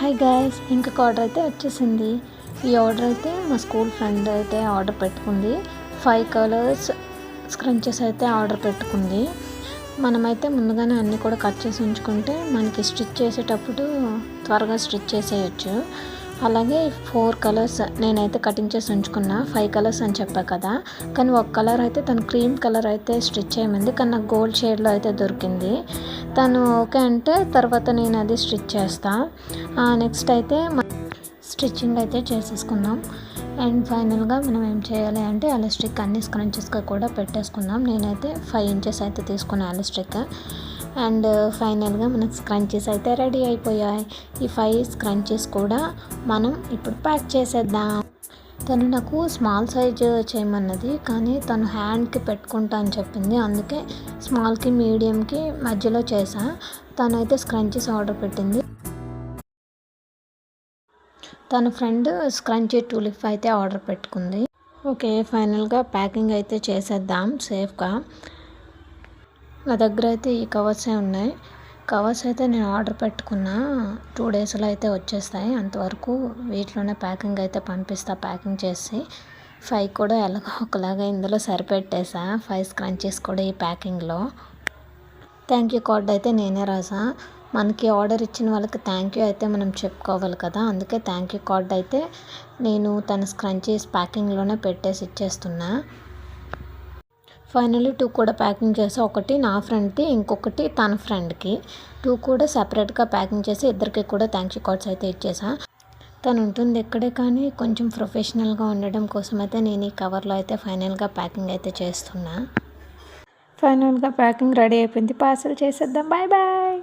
Hi guys, ఇంకొక order అయితే వచ్చేసింది. ఈ ఆర్డర్ అయితే మా స్కూల్ ఫ్రెండ్ అయితే ఆర్డర్ పెట్టుకుంది. 5 కలర్స్ స్క్రంచెస్ అయితే ఆర్డర్ పెట్టుకుంది. మనమైతే ముందుగానే అన్నీ కూడా కట్ చేసి ఉంచుకుంటే మనకి స్టిచ్ చేసేటప్పుడు త్వరగా స్టిచ్ చేసేయచ్చు. అలాగే 4 కలర్స్ నేనైతే కటింగ్ చేసి ఉంచుకున్నా. 5 కలర్స్ అని చెప్పా కదా, కానీ ఒక కలర్ అయితే తను క్రీమ్ కలర్ అయితే స్టిచ్ చేయమంది, కానీ నాకు గోల్డ్ షేడ్లో అయితే దొరికింది. తను ఓకే అంటే తర్వాత నేను అది స్టిచ్ చేస్తా. నెక్స్ట్ అయితే స్టిచ్చింగ్ అయితే చేసేసుకుందాం. అండ్ ఫైనల్గా మనం ఏం చేయాలి అంటే ఎలాస్టిక్ అన్ని స్క్రంచెస్గా కూడా పెట్టేసుకుందాం. నేనైతే 5 ఇంచెస్ అయితే తీసుకున్నాను ఎలాస్టిక్. అండ్ ఫైనల్గా మనకు స్క్రంచెస్ అయితే రెడీ అయిపోయాయి. ఈ 5 స్క్రంచెస్ కూడా మనం ఇప్పుడు ప్యాక్ చేసేద్దాం. తను నాకు స్మాల్ సైజ్ చేయమన్నది, కానీ తను హ్యాండ్కి పెట్టుకుంటా అని చెప్పింది, అందుకే స్మాల్కి మీడియంకి మధ్యలో చేసా. తనైతే స్క్రంచెస్ ఆర్డర్ పెట్టింది. తన ఫ్రెండ్ స్క్రంచీ టూలిప్ అయితే ఆర్డర్ పెట్టుకుంది. ఓకే, ఫైనల్గా ప్యాకింగ్ అయితే చేసేద్దాం సేఫ్గా. నా దగ్గర అయితే ఈ కవర్సే ఉన్నాయి. కవర్స్ అయితే నేను ఆర్డర్ పెట్టుకున్నా, 2 డేస్లో అయితే వచ్చేస్తాయి. అంతవరకు వీటిలోనే ప్యాకింగ్ అయితే పంపిస్తా. ప్యాకింగ్ చేసి 5 కూడా ఎలాగో ఒకలాగా ఇందులో సరిపెట్టేసా. 5 స్క్రంచెస్ కూడా ఈ ప్యాకింగ్లో. థ్యాంక్ యూ కార్డ్ అయితే నేనే రాసా. మనకి ఆర్డర్ ఇచ్చిన వాళ్ళకి థ్యాంక్ యూ అయితే మనం చెప్పుకోవాలి కదా, అందుకే థ్యాంక్ యూ కార్డ్ అయితే నేను తన స్క్రంచెస్ ప్యాకింగ్లోనే పెట్టేసి ఇచ్చేస్తున్నా. ఫైనల్లీ 2 కూడా ప్యాకింగ్ చేసి, ఒకటి నా ఫ్రెండ్కి, ఇంకొకటి తన ఫ్రెండ్కి. 2 కూడా సపరేట్గా ప్యాకింగ్ చేసి ఇద్దరికి కూడా థ్యాంక్ యూ కార్డ్స్ అయితే ఇచ్చేసా. తను ఉంటుంది ఇక్కడే, కానీ కొంచెం ప్రొఫెషనల్గా ఉండడం కోసం అయితే నేను ఈ కవర్లో అయితే ఫైనల్గా ప్యాకింగ్ అయితే చేస్తున్నా. ఫైనల్గా ప్యాకింగ్ రెడీ అయిపోయింది. పార్సల్ చేసేద్దాం. Bye bye.